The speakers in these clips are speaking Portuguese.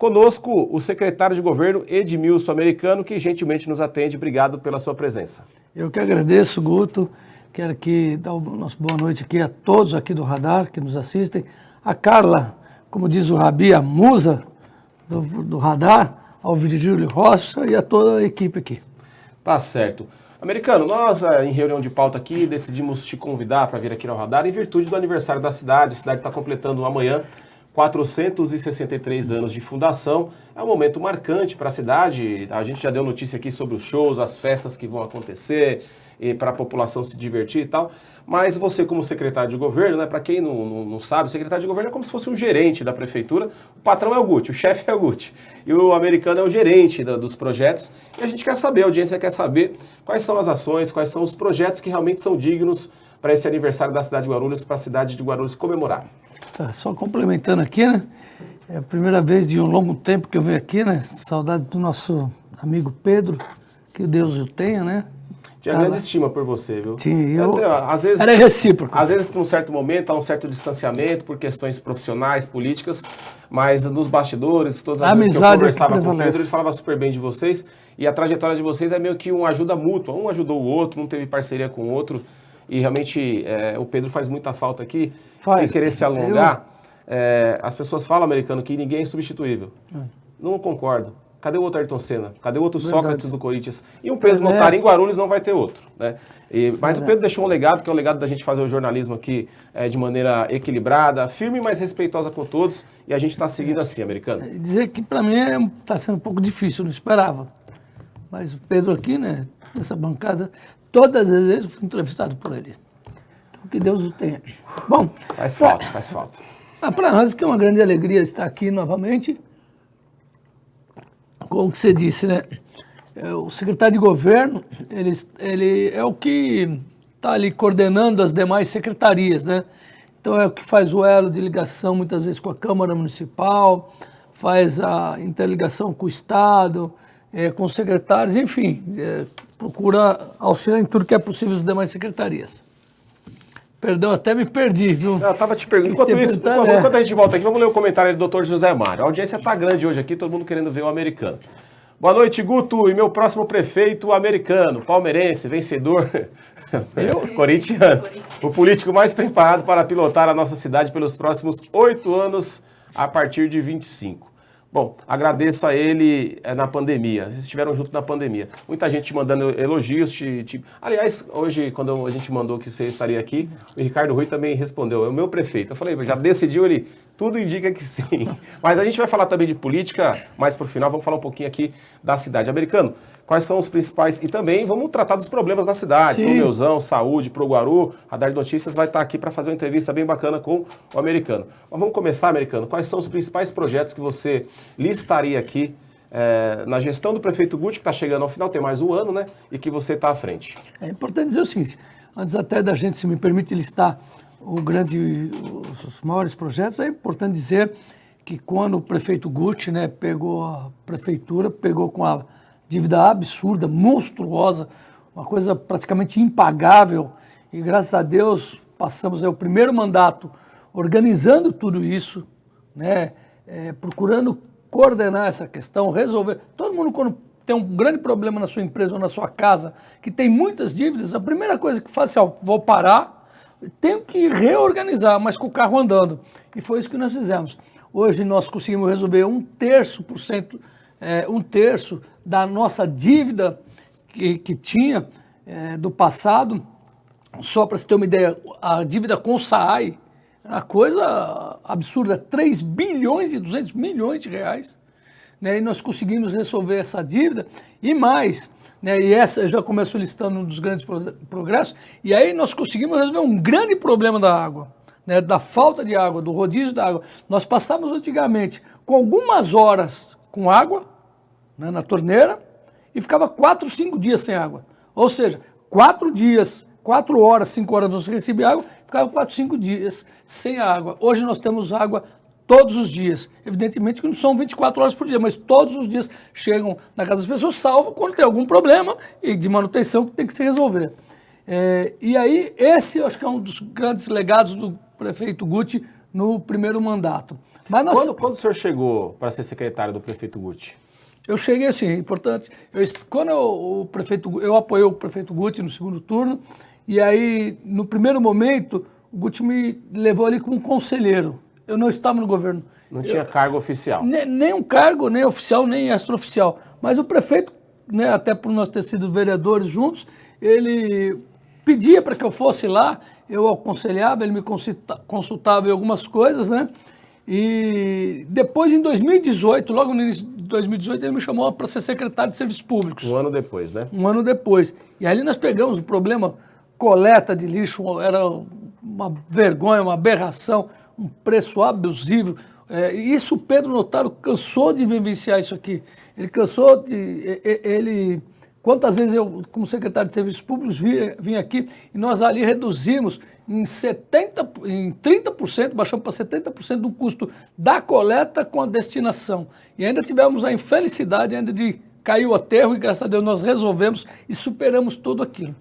Conosco, o secretário de governo Edmilson Americano, que gentilmente nos atende. Obrigado pela sua presença. Eu que agradeço, Guto. Quero aqui dar uma nossa boa noite aqui a todos aqui do Radar que nos assistem. A Carla, como diz o Rabi, a musa do Radar, ao Virgílio Rocha e a toda a equipe aqui. Tá certo. Americano, nós em reunião de pauta aqui decidimos te convidar para vir aqui ao Radar em virtude do aniversário da cidade. A cidade está completando amanhã 463 anos de fundação. É um momento marcante para a cidade. A gente já deu notícia aqui sobre os shows, as festas que vão acontecer, para a população se divertir e tal. Mas você, como secretário de governo, né, para quem não sabe, o secretário de governo é como se fosse um gerente da prefeitura. O patrão é o Guti, o chefe é o Guti. E o Americano é o gerente dos projetos. E a gente quer saber, a audiência quer saber quais são as ações, quais são os projetos que realmente são dignos para esse aniversário da cidade de Guarulhos, para a cidade de Guarulhos comemorar. Tá, só complementando aqui, né? É a primeira vez de um longo tempo que eu venho aqui, né? Saudade do nosso amigo Pedro, que Deus o tenha, né? Tinha grande estima por você, viu? Sim, às vezes, era recíproco. Às vezes, num certo momento, há um certo distanciamento por questões profissionais, políticas, mas nos bastidores, todas as vezes que eu conversava com o Pedro, ele falava super bem de vocês, e a trajetória de vocês é meio que uma ajuda mútua, um ajudou o outro, um teve parceria com o outro, e realmente o Pedro faz muita falta aqui, sem querer se alongar. As pessoas falam, Americano, que ninguém é insubstituível. Não concordo. Cadê o outro Ayrton Senna? Cadê o outro Sócrates do Corinthians? E o Pedro não estar em Guarulhos, não vai ter outro, né? Mas o Pedro deixou um legado, que é o legado da gente fazer o jornalismo aqui de maneira equilibrada, firme, mas respeitosa com todos, e a gente está seguindo assim, Americano. Dizer que para mim está sendo um pouco difícil, eu não esperava. Mas o Pedro aqui, né, nessa bancada, todas as vezes eu fui entrevistado por ele. Então, que Deus o tenha. Bom, faz falta. Para nós que é uma grande alegria estar aqui novamente. Como que você disse, né? O secretário de governo, ele é o que está ali coordenando as demais secretarias, né? Então é o que faz o elo de ligação muitas vezes com a Câmara Municipal, faz a interligação com o Estado, com os secretários, enfim, procura auxiliar em tudo que é possível as demais secretarias. Perdão, até me perdi, viu? Eu estava te perguntando. Enquanto a gente volta aqui, vamos ler o comentário do Dr. José Mário. A audiência está grande hoje aqui, todo mundo querendo ver o Americano. Boa noite, Guto, e meu próximo prefeito americano, palmeirense, vencedor, corintiano. O político mais preparado para pilotar a nossa cidade pelos próximos 8 anos, a partir de 25. Bom, agradeço a ele na pandemia, vocês estiveram junto na pandemia. Muita gente te mandando elogios. Aliás, hoje, quando a gente mandou que você estaria aqui, o Ricardo Rui também respondeu, é o meu prefeito. Eu falei, já decidiu ele? Tudo indica que sim. Mas a gente vai falar também de política, mais pro final, vamos falar um pouquinho aqui da cidade. Americano, quais são os principais... E também vamos tratar dos problemas da cidade, pro Meuzão, saúde, pro Guaru. Radar de Notícias vai estar aqui para fazer uma entrevista bem bacana com o Americano. Mas vamos começar, Americano, quais são os principais projetos que você listaria aqui na gestão do prefeito Guti, que está chegando ao final, tem mais um ano, né? E que você está à frente. É importante dizer o seguinte, antes até da gente, se me permite listar os maiores projetos, é importante dizer que quando o prefeito Guti, né, pegou a prefeitura, pegou com a dívida absurda, monstruosa, uma coisa praticamente impagável, e graças a Deus passamos o primeiro mandato organizando tudo isso, né, procurando coordenar essa questão, resolver. Todo mundo, quando tem um grande problema na sua empresa ou na sua casa, que tem muitas dívidas, a primeira coisa que faz é, vou parar, tenho que reorganizar, mas com o carro andando. E foi isso que nós fizemos. Hoje nós conseguimos resolver um terço da nossa dívida que tinha do passado. Só para você ter uma ideia, a dívida com o SAAI, uma coisa absurda, 3 bilhões e 200 milhões de reais. Né? E nós conseguimos resolver essa dívida e mais. Né? E essa eu já começo listando um dos grandes progressos. E aí nós conseguimos resolver um grande problema da água, né? Da falta de água, do rodízio da água. Nós passávamos antigamente com algumas horas com água, né, na torneira e ficava 4, 5 dias sem água. Ou seja, 4 dias, 4 horas, 5 horas você recebia água, ficava 4, 5 dias sem água. Hoje nós temos água todos os dias. Evidentemente que não são 24 horas por dia, mas todos os dias chegam na casa das pessoas, salvo quando tem algum problema e de manutenção que tem que se resolver. E aí, esse eu acho que é um dos grandes legados do prefeito Guti no primeiro mandato. Mas nós, Quando o senhor chegou para ser secretário do prefeito Guti? eu cheguei assim, é importante, eu apoiei o prefeito Guti no segundo turno, e aí, no primeiro momento, o Guti me levou ali como conselheiro. Eu não estava no governo. Não tinha cargo oficial. Nem um cargo, nem oficial, nem extraoficial. Mas o prefeito, né, até por nós ter sido vereadores juntos, ele pedia para que eu fosse lá, eu aconselhava, ele me consultava em algumas coisas, né? E depois, em 2018, logo no início de 2018, ele me chamou para ser secretário de Serviços Públicos. Um ano depois, né? Um ano depois. E ali nós pegamos o problema coleta de lixo, era uma vergonha, uma aberração, um preço abusivo. Isso o Pedro Notaro cansou de vivenciar isso aqui. Ele cansou de... Quantas vezes eu, como secretário de Serviços Públicos, vim aqui e nós ali reduzimos em 30%, baixamos para 70% do custo da coleta com a destinação. E ainda tivemos a infelicidade ainda de cair o aterro e, graças a Deus, nós resolvemos e superamos tudo aquilo.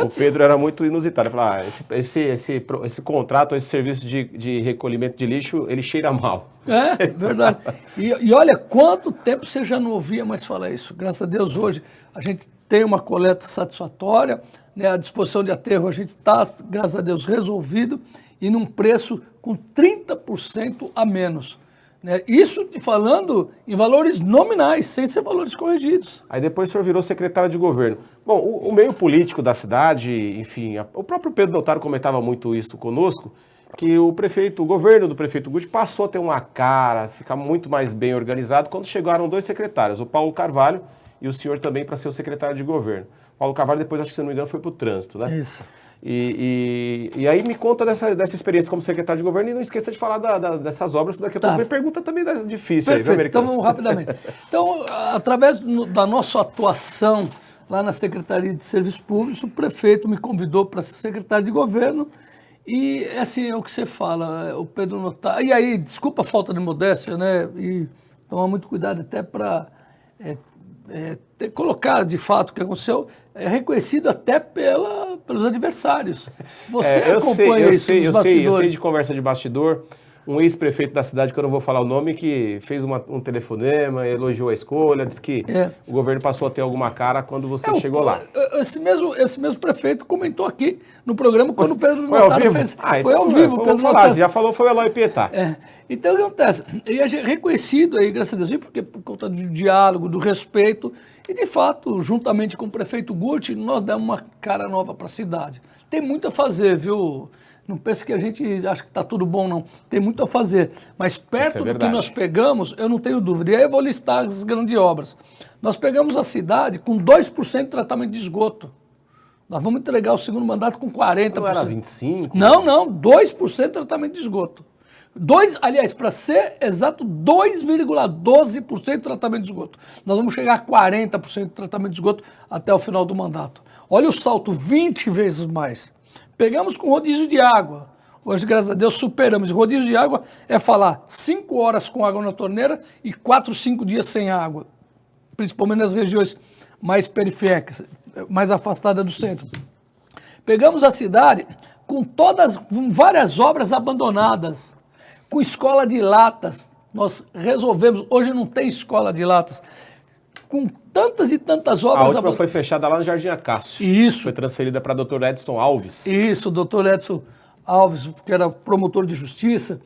O Pedro era muito inusitado. Ele falava, esse contrato, esse serviço de recolhimento de lixo, ele cheira mal. É, verdade. E olha quanto tempo você já não ouvia mais falar isso. Graças a Deus, hoje a gente tem uma coleta satisfatória, né, a disposição de aterro a gente está, graças a Deus, resolvido e num preço com 30% a menos. Né? Isso falando em valores nominais, sem ser valores corrigidos. Aí depois o senhor virou secretário de governo. Bom, o meio político da cidade, enfim, o próprio Pedro Notaro comentava muito isso conosco, que o governo do prefeito Guti passou a ter uma cara, ficar muito mais bem organizado quando chegaram dois secretários, o Paulo Carvalho e o senhor também para ser o secretário de governo. Paulo Carvalho depois, acho que se não me engano, foi para o trânsito, né? Isso. E aí me conta dessa experiência como secretário de governo e não esqueça de falar dessas obras, que daqui a pouco vem pergunta também difícil. Perfeito. Aí, viu, americano? Então vamos rapidamente. Então, através da nossa atuação lá na Secretaria de Serviços Públicos, o prefeito me convidou para ser secretário de governo e assim é o que você fala, o Pedro Notaro. E aí, desculpa a falta de modéstia, né? E tomar muito cuidado até para colocar de fato o que aconteceu, reconhecido até pelos adversários. Você acompanha isso nos bastidores. Eu sei de conversa de bastidor, um ex-prefeito da cidade, que eu não vou falar o nome, que fez um telefonema, elogiou a escolha, disse que o governo passou a ter alguma cara quando você chegou lá. Esse mesmo prefeito comentou aqui no programa quando o Pedro Notaro fez. Foi ao vivo. Pedro Notaro. Já falou, foi o Eloy Pietá. Então, o que acontece? Ele é reconhecido aí, graças a Deus, porque por conta do diálogo, do respeito, e de fato, juntamente com o prefeito Guti, nós demos uma cara nova para a cidade. Tem muito a fazer, viu? Não pense que a gente acha que está tudo bom, não. Tem muito a fazer. Mas perto do que nós pegamos, eu não tenho dúvida. E aí eu vou listar as grandes obras. Nós pegamos a cidade com 2% de tratamento de esgoto. Nós vamos entregar o segundo mandato com 40%. Não era 25%? Não, 2% de tratamento de esgoto. Aliás, para ser exato, 2,12% de tratamento de esgoto. Nós vamos chegar a 40% de tratamento de esgoto até o final do mandato. Olha o salto, 20 vezes mais. Pegamos com rodízio de água. Hoje, graças a Deus, superamos. Rodízio de água é falar 5 horas com água na torneira e 4, 5 dias sem água. Principalmente nas regiões mais periféricas, mais afastadas do centro. Pegamos a cidade com várias obras abandonadas. Com escola de latas, nós resolvemos, hoje não tem escola de latas, com tantas e tantas obras... A última foi fechada lá no Jardim Acácio. Isso. Foi transferida para o Dr. Edson Alves. Isso, o Dr. Edson Alves, que era promotor de justiça.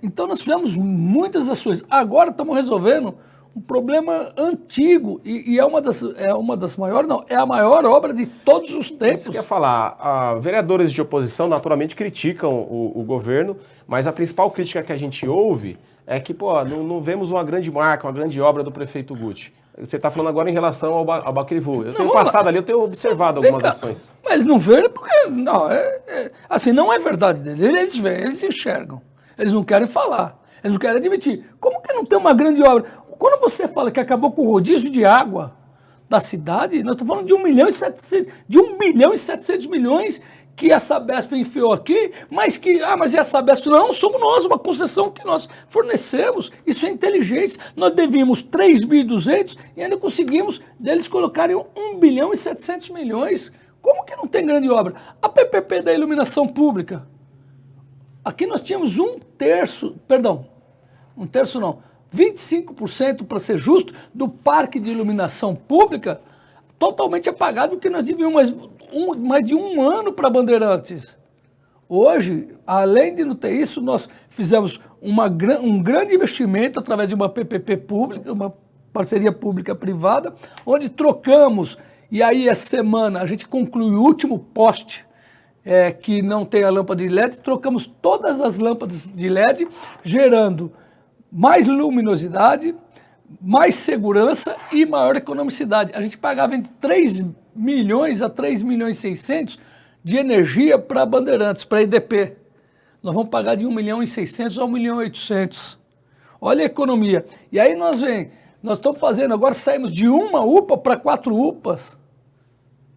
Então nós fizemos muitas ações. Agora estamos resolvendo um problema antigo e é uma das maiores, não, é a maior obra de todos os tempos. Isso que eu ia falar, vereadores de oposição naturalmente criticam o governo, mas a principal crítica que a gente ouve é que, não vemos uma grande marca, uma grande obra do prefeito Guti. Você está falando agora em relação ao Bacrivu. Eu tenho passado ali, eu tenho observado algumas ações. Mas eles não veem porque, não, assim, não é verdade deles. Eles veem, eles enxergam. Eles não querem falar, eles não querem admitir. Como que não tem uma grande obra? Quando você fala que acabou com o rodízio de água da cidade, nós estamos falando de 1 bilhão e 700 milhões que a Sabesp enfiou aqui, mas e a Sabesp? Não, somos nós, uma concessão que nós fornecemos. Isso é inteligência. Nós devíamos 3.200 e ainda conseguimos deles colocarem 1 bilhão e 700 milhões. Como que não tem grande obra? A PPP da iluminação pública. Aqui nós tínhamos 25%, para ser justo, do parque de iluminação pública totalmente apagado, que nós devíamos mais de um ano para Bandeirantes. Hoje, além de não ter isso, nós fizemos um grande investimento através de uma PPP pública, uma parceria pública-privada, onde trocamos, e aí essa semana a gente conclui o último poste que não tem a lâmpada de LED, trocamos todas as lâmpadas de LED, gerando mais luminosidade, mais segurança e maior economicidade. A gente pagava entre 3 milhões a 3 milhões e 600 de energia para Bandeirantes, para EDP. Nós vamos pagar de 1 milhão e 600 a 1 milhão e 800. Olha a economia. E aí nós estamos fazendo, agora saímos de uma UPA para 4 UPAs.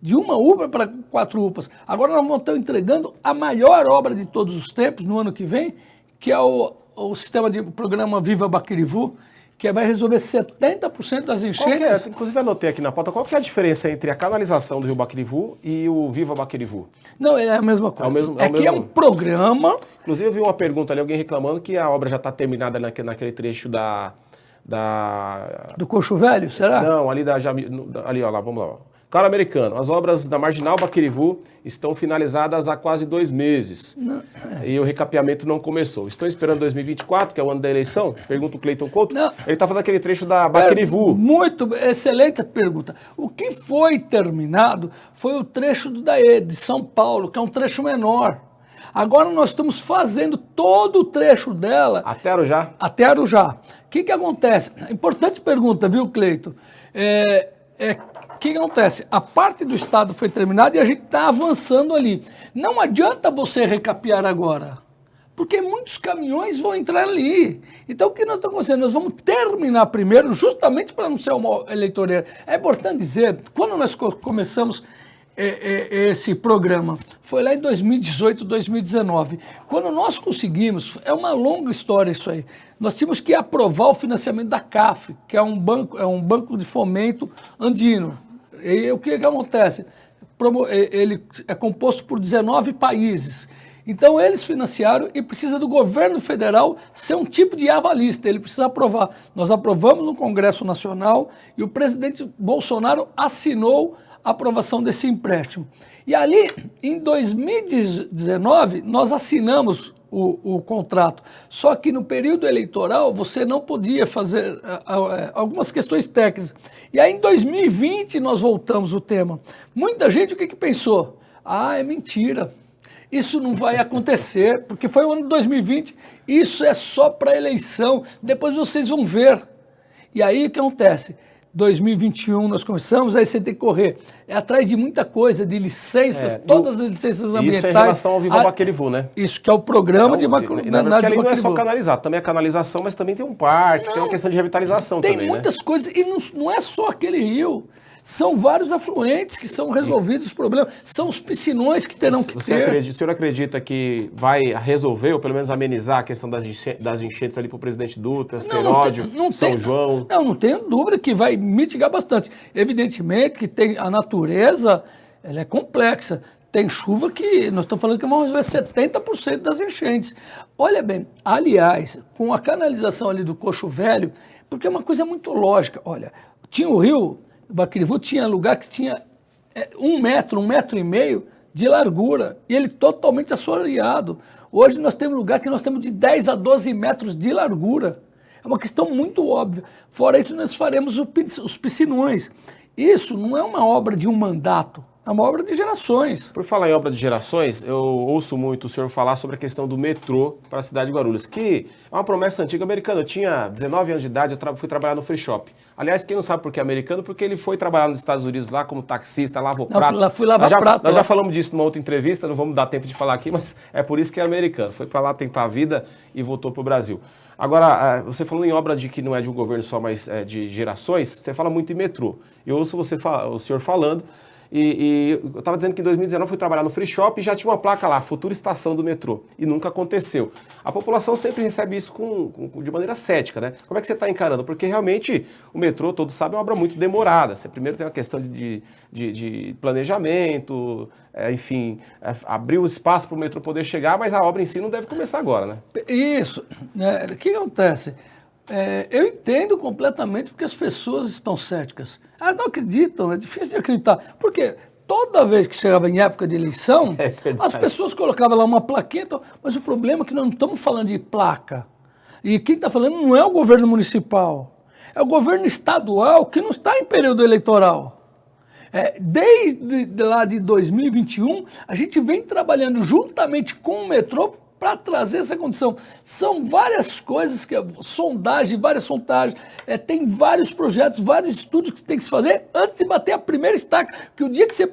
De uma UPA para 4 UPAs. Agora nós estamos entregando a maior obra de todos os tempos, no ano que vem, que é o sistema de programa Viva Baquirivu, que vai resolver 70% das enchentes. Inclusive anotei aqui na pauta, qual que é a diferença entre a canalização do Rio Baquirivu e o Viva Baquirivu? Não, é a mesma coisa. É um programa... Inclusive eu vi uma pergunta ali, alguém reclamando que a obra já está terminada naquele trecho do Coxo Velho, será? Não, ali ali, ó lá, vamos lá. Caro americano, as obras da Marginal Baquirivu estão finalizadas há quase 2 meses. E o recapeamento não começou. Estão esperando 2024, que é o ano da eleição? Pergunta o Cleiton Couto. Não. Ele está falando daquele trecho da Baquirivu. Muito excelente pergunta. O que foi terminado foi o trecho do Daê, de São Paulo, que é um trecho menor. Agora nós estamos fazendo todo o trecho dela. Até Arujá? Até Arujá. O que acontece? Importante pergunta, viu, Cleiton? O que acontece? A parte do estado foi terminada e a gente está avançando ali. Não adianta você recapear agora, porque muitos caminhões vão entrar ali. Então o que nós estamos fazendo? Nós vamos terminar primeiro, justamente para não ser uma eleitoreira. É importante dizer, quando nós começamos esse programa, foi lá em 2018, 2019. Quando nós conseguimos, é uma longa história isso aí, nós tínhamos que aprovar o financiamento da CAF, que é um banco de fomento andino. E o que acontece? Ele é composto por 19 países. Então eles financiaram e precisa do governo federal ser um tipo de avalista, ele precisa aprovar. Nós aprovamos no Congresso Nacional e o presidente Bolsonaro assinou a aprovação desse empréstimo. E ali, em 2019, nós assinamos o contrato. Só que no período eleitoral você não podia fazer algumas questões técnicas. E aí em 2020 nós voltamos o tema. Muita gente o que pensou? É mentira. Isso não vai acontecer, porque foi o ano de 2020, isso é só para eleição, depois vocês vão ver. E aí o que acontece? 2021 nós começamos, aí você tem que correr atrás de muita coisa, de licenças, todas as licenças ambientais. Isso é em relação ao Viva Baquirivu, né? Isso que é o programa de Baquirivu. Porque ali não é só canalizar, também é canalização, mas também tem um parque, tem uma questão de revitalização também, tem muitas coisas, e não é só aquele rio. São vários afluentes que são resolvidos os problemas, são os piscinões que terão que ter. O senhor acredita que vai resolver, ou pelo menos amenizar a questão das enchentes ali para o presidente Dutra, Seródio, São João? Não tenho dúvida que vai mitigar bastante. Evidentemente que tem a natureza, ela é complexa. Tem chuva que nós estamos falando que vamos ver 70% das enchentes. Olha bem, aliás, com a canalização ali do Coxo Velho, porque é uma coisa muito lógica. Olha, tinha o rio... O Baquirivu tinha lugar que tinha 1 metro, 1,5 metros de largura, e ele totalmente assoreado. Hoje nós temos lugar que nós temos de 10 a 12 metros de largura. É uma questão muito óbvia. Fora isso, nós faremos os piscinões. Isso não é uma obra de um mandato, é uma obra de gerações. Por falar em obra de gerações, eu ouço muito o senhor falar sobre a questão do metrô para a cidade de Guarulhos, que é uma promessa antiga americana. Eu tinha 19 anos de idade, eu fui trabalhar no Free Shop. Aliás, quem não sabe por que é americano, porque ele foi trabalhar nos Estados Unidos lá como taxista, lavou prato. Fui lavar prato. Nós já falamos disso numa outra entrevista, não vamos dar tempo de falar aqui, mas é por isso que é americano. Foi para lá tentar a vida e voltou para o Brasil. Agora, você falando em obra de que não é de um governo só, mas de gerações, você fala muito em metrô. Eu ouço o senhor falando E eu estava dizendo que em 2019 fui trabalhar no Free Shop e já tinha uma placa lá, futura estação do metrô. E nunca aconteceu. A população sempre recebe isso de maneira cética, né? Como é que você está encarando? Porque realmente o metrô, todos sabem, é uma obra muito demorada. Você primeiro tem uma questão de planejamento, enfim, abrir o espaço para o metrô poder chegar, mas a obra em si não deve começar agora, né? Isso. O que acontece? Eu entendo completamente porque as pessoas estão céticas. Elas não acreditam, é difícil de acreditar. Porque toda vez que chegava em época de eleição, as pessoas colocavam lá uma plaquinha, mas o problema é que nós não estamos falando de placa. E quem está falando não é o governo municipal, é o governo estadual que não está em período eleitoral. Desde lá de 2021, a gente vem trabalhando juntamente com o metrô para trazer essa condição. São várias coisas, várias sondagens, tem vários projetos, vários estudos que tem que se fazer antes de bater a primeira estaca, porque o dia que você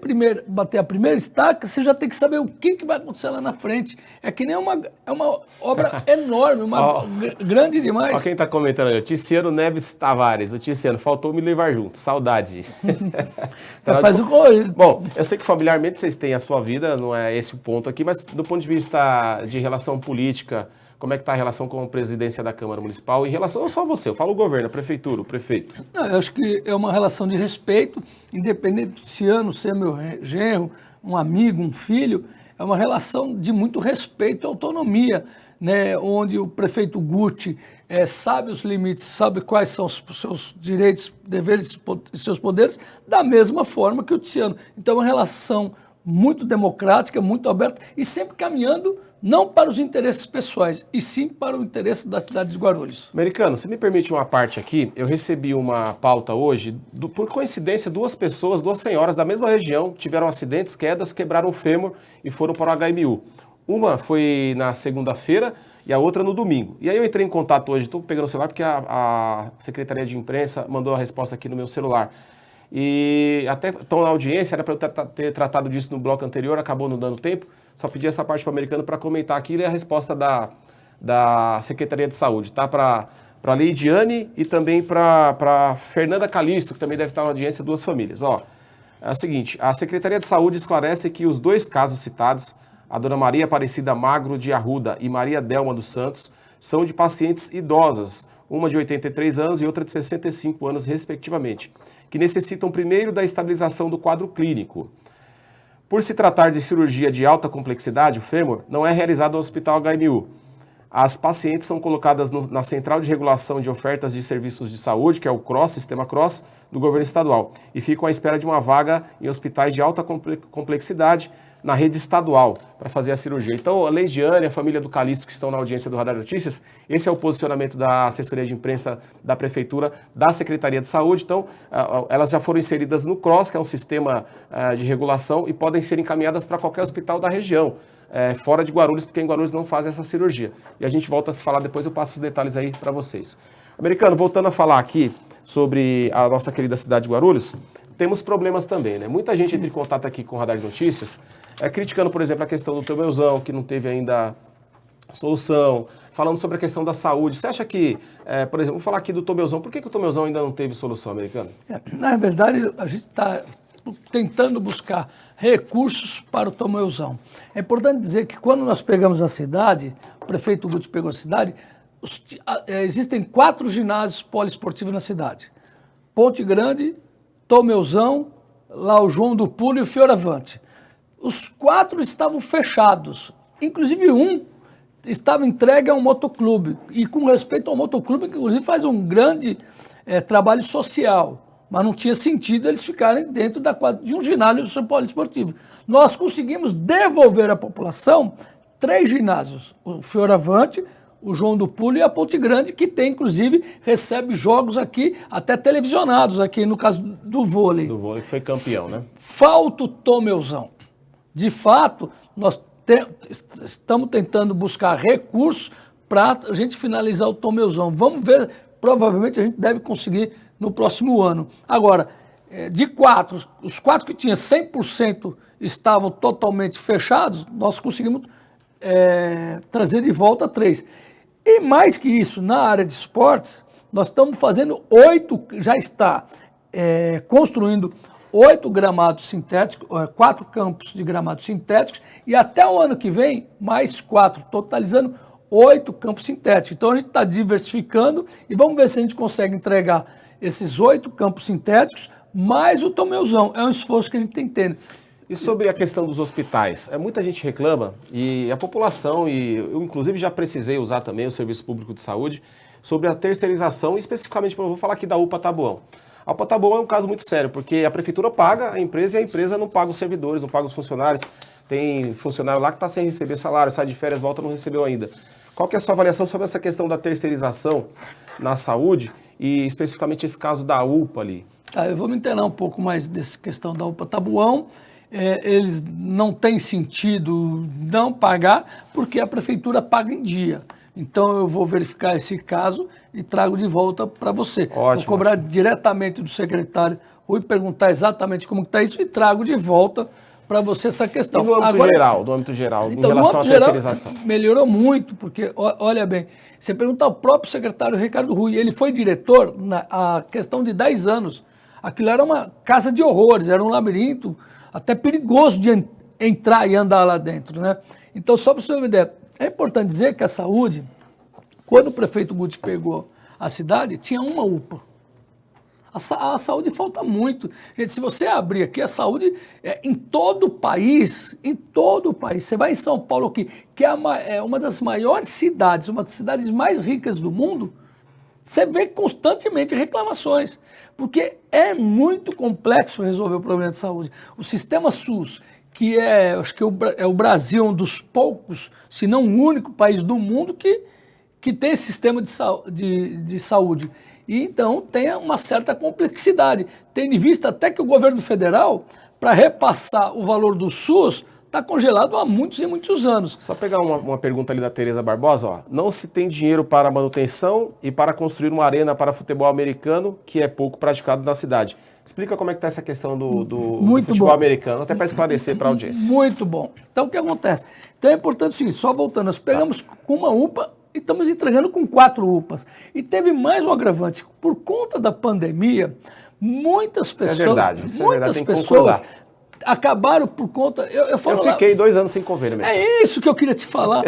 bater a primeira estaca, você já tem que saber o que vai acontecer lá na frente. É que nem uma obra enorme, grande demais. Olha quem está comentando ali, o Tiziano Neves Tavares. O Tiziano, faltou me levar junto, saudade. Faz o corre. Bom, eu sei que familiarmente vocês têm a sua vida, não é esse o ponto aqui, mas do ponto de vista de relação política, como é que está a relação com a presidência da Câmara Municipal? Em relação, não só você, eu falo o governo, a prefeitura, o prefeito. Não, eu acho que é uma relação de respeito, independente do Tiziano ser meu genro, um amigo, um filho, é uma relação de muito respeito e autonomia, né, onde o prefeito Guti sabe os limites, sabe quais são os seus direitos, deveres e seus poderes, da mesma forma que o Tiziano. Então é uma relação muito democrática, muito aberta e sempre caminhando não para os interesses pessoais, e sim para o interesse da cidade de Guarulhos. Americano, se me permite uma parte aqui, eu recebi uma pauta hoje, por coincidência, duas senhoras da mesma região, tiveram acidentes, quedas, quebraram o fêmur e foram para o HMU. Uma foi na segunda-feira e a outra no domingo. E aí eu entrei em contato hoje, estou pegando o celular porque a Secretaria de Imprensa mandou a resposta aqui no meu celular. E até estão na audiência, era para eu ter tratado disso no bloco anterior, acabou não dando tempo. Só pedi essa parte para o Americano para comentar aqui e ler a resposta da Secretaria de Saúde, tá? Para a Leidiane e também para Fernanda Calisto, que também deve estar na audiência, duas famílias. Ó, é o seguinte, a Secretaria de Saúde esclarece que os dois casos citados, a dona Maria Aparecida Magro de Arruda e Maria Delma dos Santos, são de pacientes idosas, uma de 83 anos e outra de 65 anos, respectivamente, que necessitam primeiro da estabilização do quadro clínico. Por se tratar de cirurgia de alta complexidade, o fêmur não é realizado no Hospital HMU. As pacientes são colocadas na Central de Regulação de Ofertas de Serviços de Saúde, que é o CROSS, Sistema CROSS, do governo estadual, e ficam à espera de uma vaga em hospitais de alta complexidade na rede estadual para fazer a cirurgia. Então, a Leidiane, a família do Calixto que estão na audiência do Radar Notícias, esse é o posicionamento da assessoria de imprensa da Prefeitura, da Secretaria de Saúde. Então, elas já foram inseridas no CROSS, que é um sistema de regulação, e podem ser encaminhadas para qualquer hospital da região, fora de Guarulhos, porque em Guarulhos não faz essa cirurgia. E a gente volta a se falar depois, eu passo os detalhes aí para vocês. Americano, voltando a falar aqui sobre a nossa querida cidade de Guarulhos, temos problemas também, né? Muita gente entra em contato aqui com o Radar de Notícias, criticando, por exemplo, a questão do Tomeuzão, que não teve ainda solução, falando sobre a questão da saúde. Você acha que, por exemplo, vamos falar aqui do Tomeuzão, por que o Tomeuzão ainda não teve solução, Americano? Na verdade, a gente está tentando buscar recursos para o Tomeuzão. É importante dizer que quando nós pegamos a cidade, o prefeito Guti pegou a cidade, existem 4 ginásios poliesportivos na cidade. Ponte Grande, Tomeuzão, lá o João do Pulo e o Fioravante. Os 4 estavam fechados, inclusive um estava entregue a um motoclube, e com respeito ao motoclube, que inclusive faz um grande trabalho social, mas não tinha sentido eles ficarem dentro de um ginásio poliesportivo. Nós conseguimos devolver à população 3 ginásios, o Fioravante, o João do Pulo e a Ponte Grande, que tem, inclusive, recebe jogos aqui, até televisionados aqui, no caso do vôlei. Do vôlei que foi campeão, né? Falta o Tomeuzão. De fato, nós estamos tentando buscar recursos para a gente finalizar o Tomeuzão. Vamos ver, provavelmente a gente deve conseguir no próximo ano. Agora, de 4, os 4 que tinham 100% estavam totalmente fechados, nós conseguimos trazer de volta 3. E mais que isso, na área de esportes, nós estamos fazendo 8, já está construindo 8 gramados sintéticos, 4 campos de gramados sintéticos e até o ano que vem, mais 4, totalizando 8 campos sintéticos. Então a gente está diversificando e vamos ver se a gente consegue entregar esses 8 campos sintéticos mais o Tomeuzão. É um esforço que a gente tem que ter. E sobre a questão dos hospitais, muita gente reclama, e a população, e eu inclusive já precisei usar também o Serviço Público de Saúde, sobre a terceirização, especificamente, eu vou falar aqui da UPA Taboão. A UPA Taboão é um caso muito sério, porque a prefeitura paga a empresa e a empresa não paga os servidores, não paga os funcionários. Tem funcionário lá que está sem receber salário, sai de férias, volta, não recebeu ainda. Qual que é a sua avaliação sobre essa questão da terceirização na saúde e especificamente esse caso da UPA ali? Eu vou me inteirar um pouco mais dessa questão da UPA Taboão. Eles não têm sentido não pagar porque a prefeitura paga em dia. Então eu vou verificar esse caso e trago de volta para você. Ótimo, vou cobrar diretamente do secretário Rui, perguntar exatamente como está isso e trago de volta para você essa questão. E no âmbito geral, então, em relação à terceirização? Melhorou muito, porque, olha bem, você pergunta ao próprio secretário Ricardo Rui, ele foi diretor a questão de 10 anos. Aquilo era uma casa de horrores, era um labirinto, até perigoso de entrar e andar lá dentro, né? Então, só para você ter uma ideia, é importante dizer que a saúde, quando o prefeito Guti pegou a cidade, tinha uma UPA. A saúde falta muito. Gente, se você abrir aqui, a saúde em todo o país, você vai em São Paulo aqui, que é uma das maiores cidades, uma das cidades mais ricas do mundo, você vê constantemente reclamações, porque é muito complexo resolver o problema de saúde. O sistema SUS, que acho que o Brasil, um dos poucos, se não o único país do mundo que tem esse sistema de saúde. E então tem uma certa complexidade, tendo em vista até que o governo federal, para repassar o valor do SUS, está congelado há muitos e muitos anos. Só pegar uma pergunta ali da Tereza Barbosa, ó. Não se tem dinheiro para manutenção e para construir uma arena para futebol americano, que é pouco praticado na cidade. Explica como é que está essa questão do futebol americano, até para esclarecer para a audiência. Muito bom. Então, o que acontece? Então, é importante o seguinte, só voltando, nós pegamos com uma UPA e estamos entregando com 4 UPAs. E teve mais um agravante. Por conta da pandemia, muitas pessoas... Isso é verdade, tem que concordar. Acabaram por conta... Eu fiquei 2 anos sem convênio mesmo. É isso que eu queria te falar.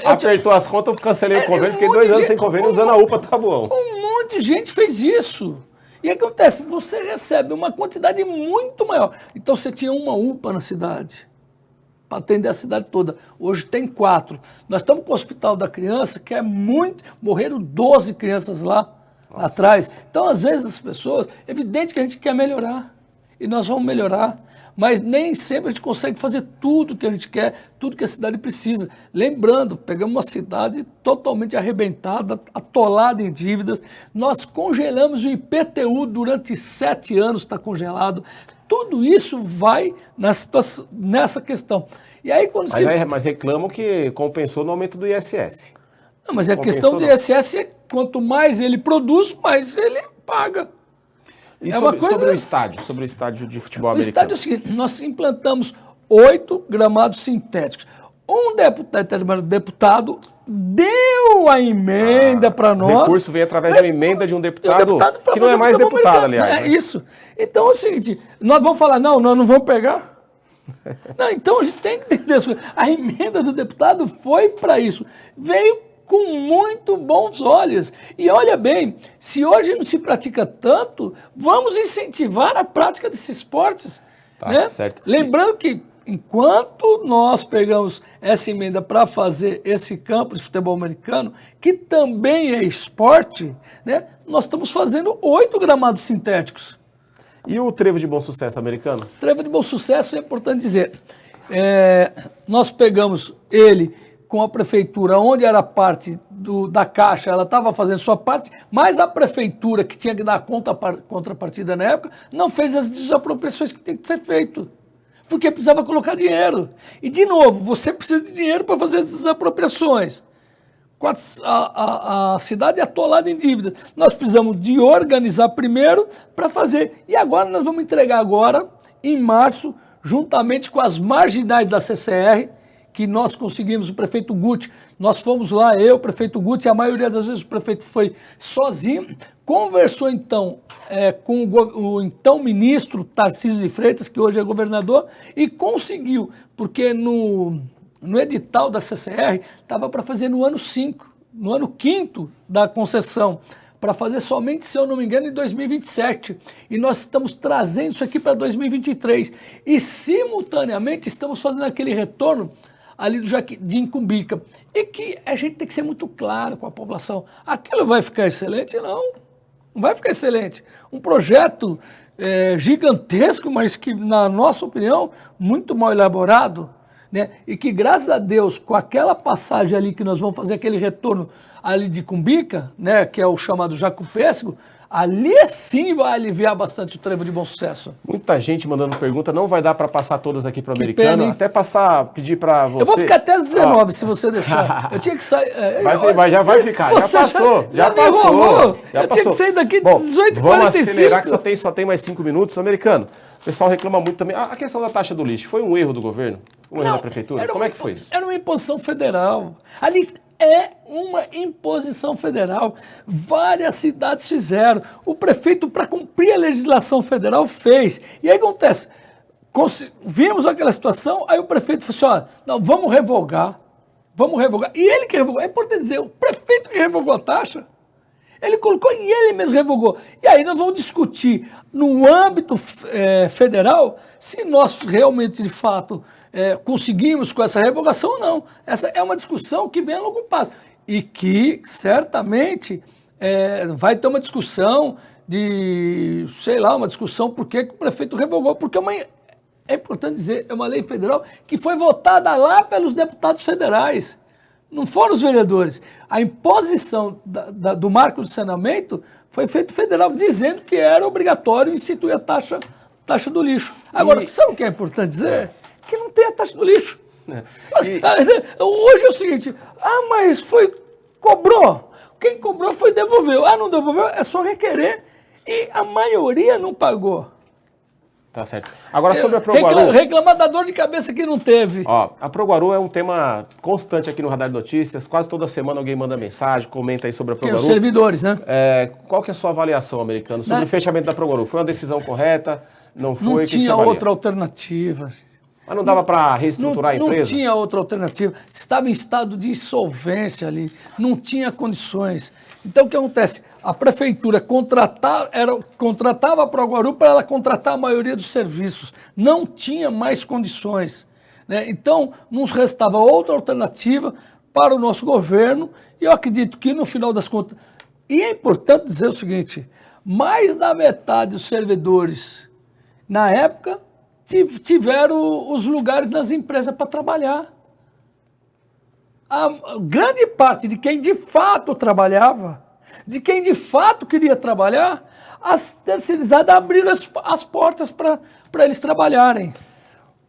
Apertou as contas, eu cancelei o convênio, fiquei 2 anos sem convênio usando a UPA Taboão. Um monte de gente fez isso. E o que acontece? Você recebe uma quantidade muito maior. Então você tinha uma UPA na cidade, para atender a cidade toda. Hoje tem 4. Nós estamos com o Hospital da Criança, que é muito... Morreram 12 crianças lá atrás. Então, às vezes, as pessoas... É evidente que a gente quer melhorar. E nós vamos melhorar. Mas nem sempre a gente consegue fazer tudo que a gente quer, tudo que a cidade precisa. Lembrando, pegamos uma cidade totalmente arrebentada, atolada em dívidas. Nós congelamos o IPTU durante 7 anos, está congelado. Tudo isso vai nessa questão. E aí, quando mas reclamam que compensou no aumento do ISS. Não, mas a questão do ISS é quanto mais ele produz, mais ele paga. E sobre o estádio de futebol americano? O estádio é o seguinte, nós implantamos 8 gramados sintéticos. Um deputado deu a emenda para nós. O recurso veio através de uma emenda de um deputado que não é mais deputado, aliás. É isso. Então é o seguinte, nós vamos falar, nós não vamos pegar. Não, então a gente tem que entender isso. A emenda do deputado foi para isso. Veio com muito bons olhos. E olha bem, se hoje não se pratica tanto, vamos incentivar a prática desses esportes. Tá certo. Lembrando que enquanto nós pegamos essa emenda para fazer esse campo de futebol americano, que também é esporte, né, nós estamos fazendo 8 gramados sintéticos. E o Trevo de Bom Sucesso americano? Trevo de Bom Sucesso é importante dizer. Nós pegamos ele com a prefeitura, onde era parte da Caixa, ela estava fazendo sua parte, mas a prefeitura, que tinha que dar contrapartida na época, não fez as desapropriações que tem que ser feito. Porque precisava colocar dinheiro. E, de novo, você precisa de dinheiro para fazer as desapropriações. A cidade é atolada em dívida. Nós precisamos de organizar primeiro para fazer. E agora nós vamos entregar agora, em março, juntamente com as marginais da CCR, que nós conseguimos, o prefeito Guti, nós fomos lá, eu, o prefeito Guti, a maioria das vezes o prefeito foi sozinho, conversou então com o então ministro Tarcísio de Freitas, que hoje é governador, e conseguiu, porque no edital da CCR estava para fazer no ano 5, no ano 5º da concessão, para fazer somente, se eu não me engano, em 2027. E nós estamos trazendo isso aqui para 2023. E, simultaneamente, estamos fazendo aquele retorno ali do Jardim Cumbica. E que a gente tem que ser muito claro com a população. Aquilo vai ficar excelente? Não vai ficar excelente. Um projeto gigantesco, mas que, na nossa opinião, muito mal elaborado, né? E que, graças a Deus, com aquela passagem ali que nós vamos fazer aquele retorno ali de Cumbica, né, que é o chamado Jacupéssego, ali sim vai aliviar bastante o trevo de Bom Sucesso. Muita gente mandando pergunta, não vai dar para passar todas aqui para o Que americano, pena, hein? até pedir para você... Eu vou ficar até às 19, se você deixar. Eu tinha que sair... já vai ficar, já passou. Eu tinha que sair daqui 18h45. Vamos acelerar que só tem mais 5 minutos. Americano, o pessoal reclama muito também. A questão da taxa do lixo, foi um erro do governo? Um erro da prefeitura? Como é que foi isso? Era uma imposição federal. Ali é uma imposição federal. Várias cidades fizeram. O prefeito, para cumprir a legislação federal, fez. E aí acontece, vimos aquela situação, aí o prefeito falou assim, ó, não, vamos revogar. E ele que revogou. É importante dizer, o prefeito que revogou a taxa, ele colocou e ele mesmo revogou. E aí nós vamos discutir no âmbito federal se nós realmente, de fato, conseguimos com essa revogação ou não. Essa é uma discussão que vem a longo prazo. E que, certamente, vai ter uma discussão uma discussão por que o prefeito revogou. Porque é importante dizer, é uma lei federal que foi votada lá pelos deputados federais. Não foram os vereadores. A imposição do marco de saneamento foi feito federal, dizendo que era obrigatório instituir a taxa do lixo. Agora, sabe o que é importante dizer? Que não tem a taxa do lixo. Hoje é o seguinte, mas cobrou. Quem cobrou foi devolveu. Não devolveu, é só requerer. E a maioria não pagou. Tá certo. Agora sobre a Proguaru... Reclamar da dor de cabeça que não teve. A Proguaru é um tema constante aqui no Radar de Notícias. Quase toda semana alguém manda mensagem, comenta aí sobre a Proguaru. Os servidores, né? Qual que é a sua avaliação, americano, sobre o fechamento da Proguaru? Foi uma decisão correta? Não foi? Não tinha outra alternativa. Mas não dava para reestruturar a empresa? Não tinha outra alternativa. Estava em estado de insolvência ali. Não tinha condições. Então, o que acontece? A prefeitura contratava a Proguaru para ela contratar a maioria dos serviços. Não tinha mais condições, né? Então, nos restava outra alternativa para o nosso governo. E eu acredito que, no final das contas... E é importante dizer o seguinte, mais da metade dos servidores, na época, tiveram os lugares nas empresas para trabalhar. A grande parte de quem de fato trabalhava, de quem de fato queria trabalhar, as terceirizadas abriram as portas para eles trabalharem.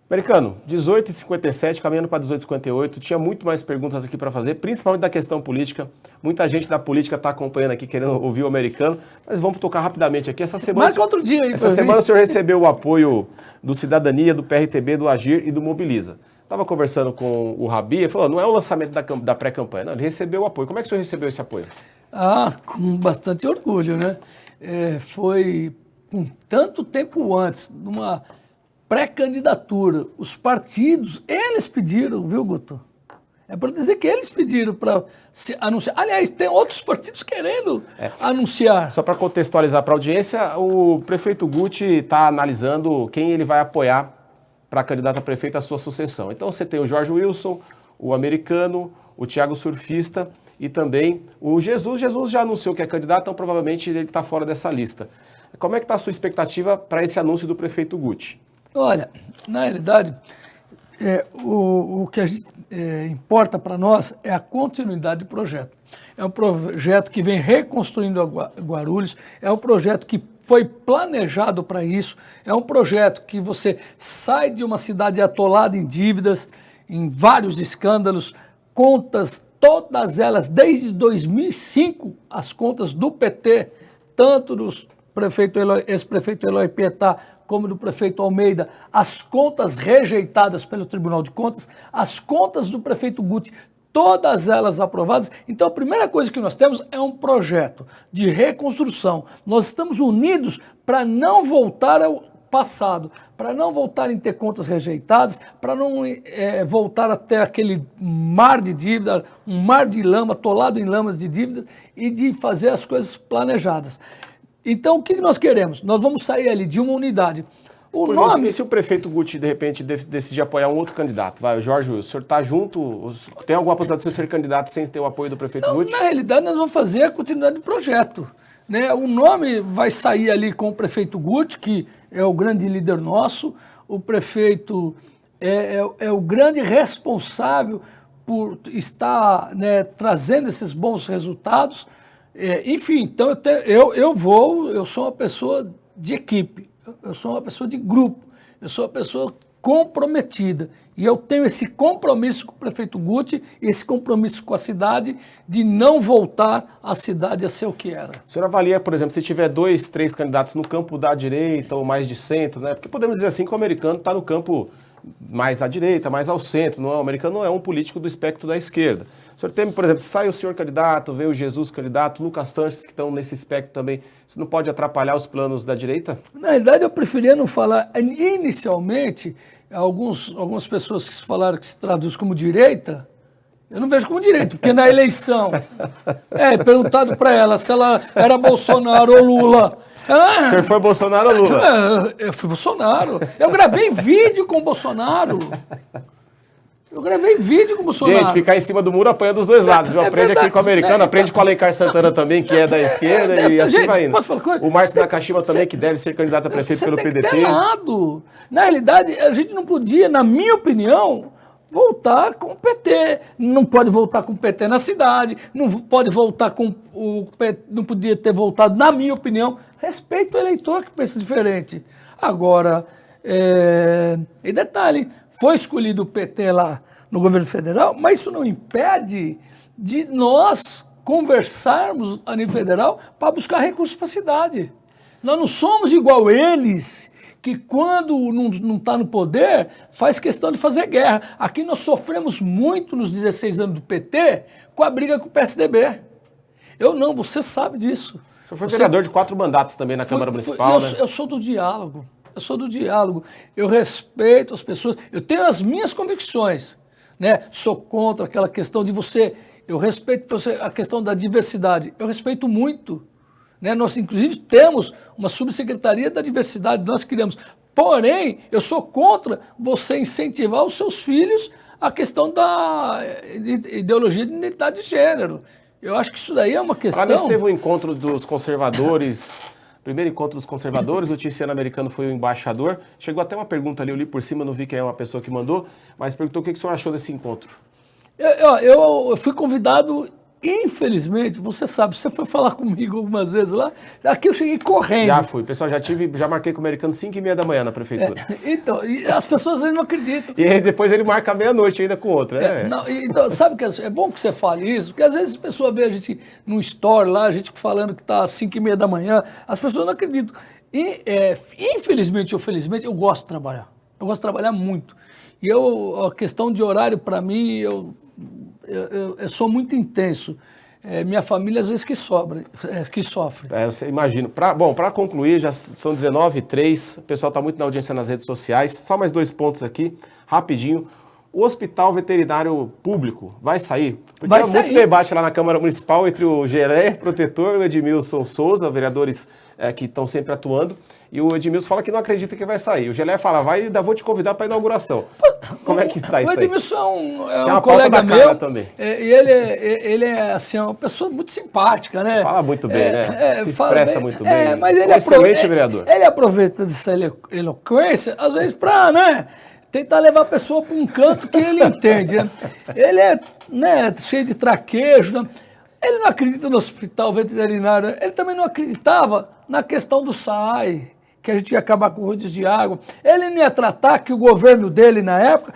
Americano, 18h57, caminhando para 18h58, tinha muito mais perguntas aqui para fazer, principalmente da questão política. Muita gente da política está acompanhando aqui, querendo ouvir o americano, mas vamos tocar rapidamente aqui. Essa semana, marca outro dia aí. Essa semana o senhor recebeu o apoio do Cidadania, do PRTB, do Agir e do Mobiliza. Estava conversando com o Rabi, ele falou, não é o lançamento da pré-campanha, não, ele recebeu o apoio. Como é que o senhor recebeu esse apoio? Com bastante orgulho, né? Foi com tanto tempo antes, numa pré-candidatura, os partidos, eles pediram, viu, Guto? É para dizer que eles pediram para se anunciar. Aliás, tem outros partidos querendo anunciar. Só para contextualizar para a audiência, o prefeito Guti está analisando quem ele vai apoiar para candidato a prefeito à sua sucessão. Então você tem o Jorge Wilson, o americano, o Thiago Surfista e também o Jesus. Jesus já anunciou que é candidato, então provavelmente ele está fora dessa lista. Como é que está a sua expectativa para esse anúncio do prefeito Guti? Olha, na realidade, o que importa para nós é a continuidade do projeto. É um projeto que vem reconstruindo Guarulhos, é um projeto que foi planejado para isso, é um projeto que você sai de uma cidade atolada em dívidas, em vários escândalos, contas, todas elas, desde 2005, as contas do PT, tanto dos ex-prefeito Eloy Pietá, como do prefeito Almeida, as contas rejeitadas pelo Tribunal de Contas, as contas do prefeito Guti, todas elas aprovadas. Então, a primeira coisa que nós temos é um projeto de reconstrução. Nós estamos unidos para não voltar ao passado, para não voltar a ter contas rejeitadas, para não voltar a ter aquele mar de dívida, um mar de lama, atolado em lamas de dívida, e de fazer as coisas planejadas. Então, o que nós queremos? Nós vamos sair ali de uma unidade. E se o prefeito Guti, de repente, decidir apoiar um outro candidato? Vai, o Jorge Wilson, o senhor está junto? Tem alguma possibilidade de você ser candidato sem ter o apoio do prefeito Guti? Na realidade, nós vamos fazer a continuidade do projeto. Né? O nome vai sair ali com o prefeito Guti, que é o grande líder nosso. O prefeito é o grande responsável por estar, né, trazendo esses bons resultados. Enfim, então eu sou uma pessoa de equipe, eu sou uma pessoa de grupo, eu sou uma pessoa comprometida. E eu tenho esse compromisso com o prefeito Guti, esse compromisso com a cidade, de não voltar a cidade a ser o que era. O senhor avalia, por exemplo, se tiver 2, 3 candidatos no campo da direita ou mais de centro, né? Porque podemos dizer assim que o americano está no campo mais à direita, mais ao centro. O americano não é um político do espectro da esquerda. O senhor tem, por exemplo, sai o senhor candidato, vem o Jesus candidato, Lucas Sanches, que estão nesse espectro também, isso não pode atrapalhar os planos da direita? Na verdade, eu preferia não falar inicialmente. Algumas pessoas que falaram que se traduz como direita, eu não vejo como direita, porque na eleição, perguntado para ela se ela era Bolsonaro ou Lula. O senhor foi Bolsonaro ou Lula? Eu fui Bolsonaro. Eu gravei vídeo com o Bolsonaro. Gente, ficar em cima do muro apanha dos dois lados, viu? Aprende aqui com o americano, aprende com o Alencar Santana também, que é da esquerda, e assim vai indo. O Márcio Nakashima também, que deve ser candidato a prefeito pelo PDT. Ter lado. Na realidade, a gente não podia, na minha opinião, voltar com o PT. Não pode voltar com o PT na cidade, não pode voltar com o PT, não podia ter voltado, na minha opinião. Respeito o eleitor que pensa diferente. Agora, e detalhe, foi escolhido o PT lá no governo federal, mas isso não impede de nós conversarmos a nível federal para buscar recursos para a cidade. Nós não somos igual eles, que quando não está no poder, faz questão de fazer guerra. Aqui nós sofremos muito nos 16 anos do PT com a briga com o PSDB. Eu não, você sabe disso. O senhor foi vereador de 4 mandatos também na Câmara Municipal, né? Eu sou do diálogo. Eu respeito as pessoas, eu tenho as minhas convicções, né? Sou contra aquela questão de eu respeito a questão da diversidade, eu respeito muito, né? Nós, inclusive, temos uma subsecretaria da diversidade, nós criamos, porém, eu sou contra você incentivar os seus filhos a questão da ideologia de identidade de gênero. Eu acho que isso daí é uma questão... Lá teve um encontro dos conservadores... Primeiro encontro dos conservadores, o Tiziano Americano foi o embaixador. Chegou até uma pergunta ali, eu li por cima, não vi quem é uma pessoa que mandou, mas perguntou o que o senhor achou desse encontro. Eu fui convidado, infelizmente, você sabe, você foi falar comigo algumas vezes lá, aqui eu cheguei correndo. Já fui, pessoal, já marquei com o americano 5h30 da manhã na prefeitura. Então, e as pessoas aí não acreditam. E aí depois ele marca meia-noite ainda com outra. Então, sabe que é bom que você fale isso, porque às vezes a pessoa vê a gente no story lá, a gente falando que está às 5h30 da manhã, as pessoas não acreditam. E, infelizmente ou felizmente, eu gosto de trabalhar. Eu gosto de trabalhar muito. E a questão de horário, para mim, eu sou muito intenso. Minha família, às vezes, que sofre. Eu imagino. Para concluir, já são 19h03, o pessoal está muito na audiência nas redes sociais. Só mais 2 pontos aqui, rapidinho. O Hospital Veterinário Público vai sair? Porque há muito debate lá na Câmara Municipal entre o Gelé, protetor, e o Edmilson Souza, vereadores que estão sempre atuando. E o Edmilson fala que não acredita que vai sair. O Gelé fala, ainda vou te convidar para a inauguração. Como é que está isso aí? O Edmilson é um colega meu. Também. E ele é assim, uma pessoa muito simpática, né? Fala muito bem, né? Se expressa muito bem. Mas ele excelente vereador. Ele aproveita dessa eloquência, às vezes, para, né? Tentar levar a pessoa para um canto que ele entende. Né? Ele é, né, cheio de traquejo. Né? Ele não acredita no hospital veterinário. Ele também não acreditava na questão do SAAI, que a gente ia acabar com o rodízio de água. Ele não ia tratar que o governo dele, na época,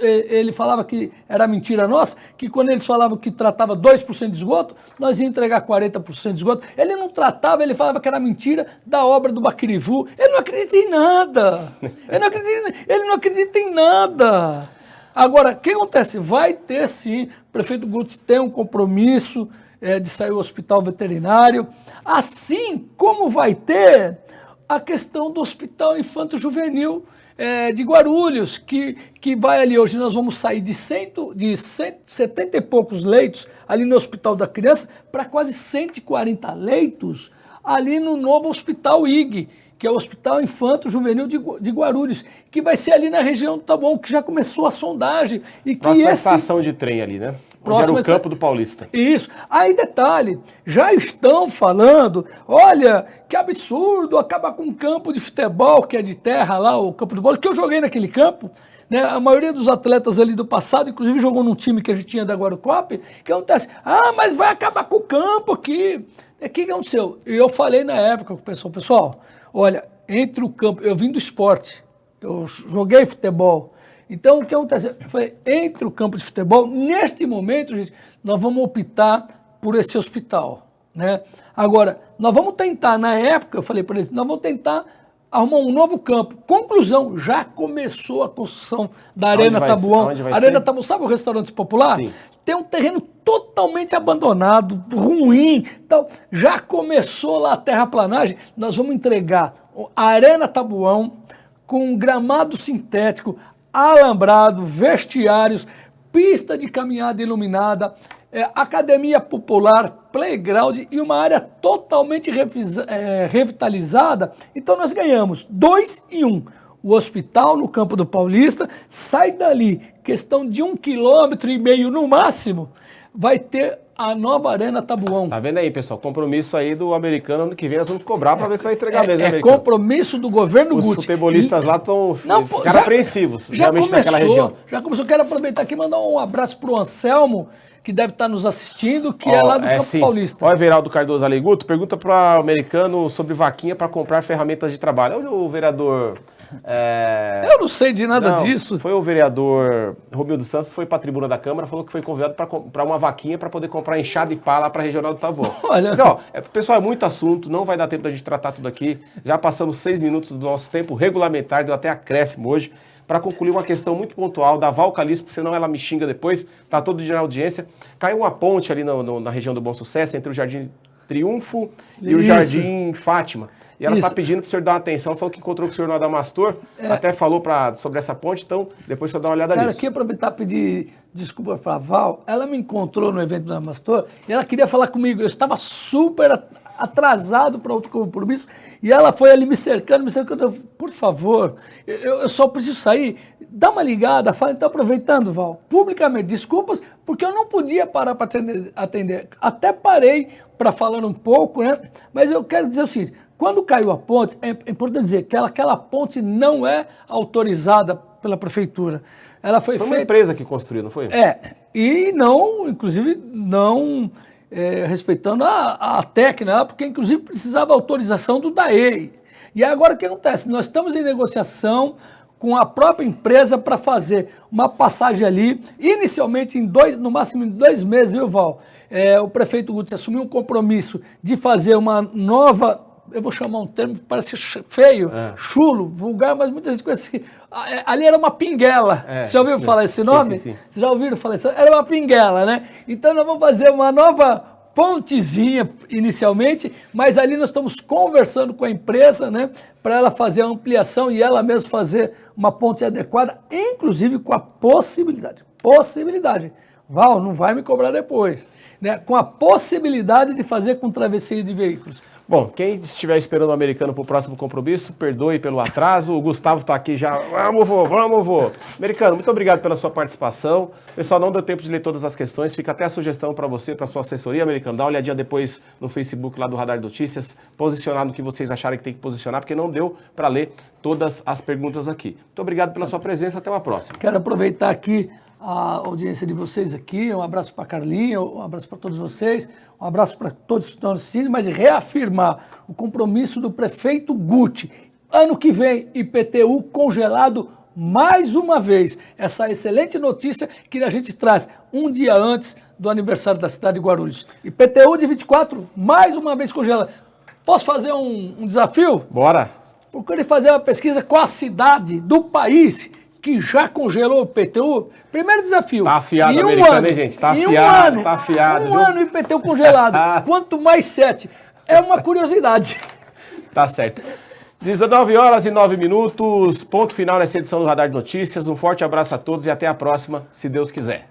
ele falava que era mentira nossa, que quando eles falavam que tratava 2% de esgoto, nós ia entregar 40% de esgoto. Ele não tratava, ele falava que era mentira da obra do Baquirivu. Ele não acredita em nada. Ele não acredita em nada. Agora, o que acontece? Vai ter sim, o prefeito Guts tem um compromisso de sair do hospital veterinário, assim como vai ter a questão do Hospital Infanto-Juvenil de Guarulhos, que vai ali, hoje nós vamos sair de 70 e poucos leitos ali no Hospital da Criança para quase 140 leitos ali no novo Hospital IG, que é o Hospital Infanto-Juvenil de Guarulhos, que vai ser ali na região do Taboão, que já começou a sondagem. E que próxima estação de trem ali, né? Onde era o campo do Paulista. Isso. Aí, detalhe, já estão falando, olha, que absurdo acabar com um campo de futebol, que é de terra lá, o campo de bola, que eu joguei naquele campo, né? A maioria dos atletas ali do passado, inclusive jogou num time que a gente tinha da Guarulhos, que acontece, mas vai acabar com o campo aqui. O que aconteceu? Eu falei na época com o pessoal, olha, entre o campo, eu vim do esporte, eu joguei futebol. Então, o que acontece? Eu falei, entre o campo de futebol, neste momento, gente, nós vamos optar por esse hospital, né? Agora, nós vamos tentar, na época, eu falei para eles, nós vamos tentar arrumar um novo campo. Conclusão, já começou a construção da Arena Tabuão. Arena Tabuão, sabe o restaurante popular? Sim. Tem um terreno totalmente abandonado, ruim, então, já começou lá a terraplanagem, nós vamos entregar a Arena Tabuão com gramado sintético, alambrado, vestiários, pista de caminhada iluminada, academia popular, playground e uma área totalmente revitalizada. Então nós ganhamos 2 em 1. O hospital no Campo do Paulista sai dali, questão de 1,5 km no máximo, vai ter a nova Arena Tabuão. Tá vendo aí, pessoal? Compromisso aí do americano, ano que vem nós vamos cobrar para ver se vai entregar mesmo. Compromisso do governo Guti. Os futebolistas lá ficaram apreensivos, realmente naquela região. Já começou. Quero aproveitar aqui e mandar um abraço para o Anselmo, que deve estar nos assistindo, que é lá do Campo Paulista. Olha, Everaldo Cardoso Aleguto, pergunta para o americano sobre vaquinha para comprar ferramentas de trabalho. Olha o vereador... Eu não sei de nada disso. Foi o vereador Romildo Santos, foi para a tribuna da Câmara, falou que foi convidado para comprar uma vaquinha para poder comprar enxada e pá lá para a Regional do Taboão. Olha. Mas, pessoal, é muito assunto, não vai dar tempo da gente tratar tudo aqui. Já passamos 6 minutos do nosso tempo regulamentar, deu até acréscimo hoje, para concluir uma questão muito pontual da Val Caliço, porque senão ela me xinga depois, tá todo dia na audiência. Caiu uma ponte ali na região do Bom Sucesso, entre o Jardim Triunfo e o Jardim Fátima. E ela está pedindo para o senhor dar uma atenção, falou que encontrou com o senhor no Adamastor, até falou sobre essa ponte, então depois o senhor dá uma olhada nisso. Cara, aqui aproveitar e pedir desculpa para a Val, ela me encontrou no evento do Adamastor e ela queria falar comigo, eu estava super atrasado para outro compromisso e ela foi ali me cercando, por favor, eu só preciso sair, dá uma ligada, fala, então aproveitando, Val, publicamente, desculpas, porque eu não podia parar para atender, até parei para falar um pouco, né? Mas eu quero dizer o seguinte, quando caiu a ponte, é importante dizer que aquela ponte não é autorizada pela prefeitura. Ela foi feita... uma empresa que construiu, não foi? E não, inclusive, não respeitando a técnica, porque inclusive precisava autorização do DAEI. E agora o que acontece? Nós estamos em negociação com a própria empresa para fazer uma passagem ali, inicialmente no máximo em 2 meses, viu, Val? O prefeito Guti assumiu um compromisso de fazer uma nova... Eu vou chamar um termo que parece feio, chulo, vulgar, mas muita gente conhece. Ali era uma pinguela. Você já ouviu falar esse nome? Sim. Vocês já ouviram falar isso? Era uma pinguela, né? Então nós vamos fazer uma nova pontezinha inicialmente, mas ali nós estamos conversando com a empresa, né? Para ela fazer a ampliação e ela mesma fazer uma ponte adequada, inclusive com a possibilidade, Val, não vai me cobrar depois, né? Com a possibilidade de fazer com travesseio de veículos. Bom, quem estiver esperando o americano para o próximo compromisso, perdoe pelo atraso. O Gustavo está aqui já. Vamos, vô. Americano, muito obrigado pela sua participação. Pessoal, não deu tempo de ler todas as questões. Fica até a sugestão para você, para sua assessoria, americano. Dá uma olhadinha depois no Facebook lá do Radar Notícias. Posicionar no que vocês acharem que tem que posicionar, porque não deu para ler todas as perguntas aqui. Muito obrigado pela sua presença. Até uma próxima. Quero aproveitar aqui a audiência de vocês aqui, um abraço para a Carlinha, um abraço para todos vocês, um abraço para todos que estão assistindo, mas reafirmar o compromisso do prefeito Guti Ano que vem, IPTU congelado mais uma vez. Essa excelente notícia que a gente traz um dia antes do aniversário da cidade de Guarulhos. IPTU de 24, mais uma vez congelado. Posso fazer um desafio? Bora. Procure fazer uma pesquisa com a cidade do país que já congelou o IPTU. Primeiro desafio. Tá afiado em um americano, ano, hein, gente? Tá em afiado, tá afiado, Um viu? ano IPTU congelado. Quanto mais 7. É uma curiosidade. Tá certo. 19h09, ponto final nessa edição do Radar de Notícias. Um forte abraço a todos e até a próxima, se Deus quiser.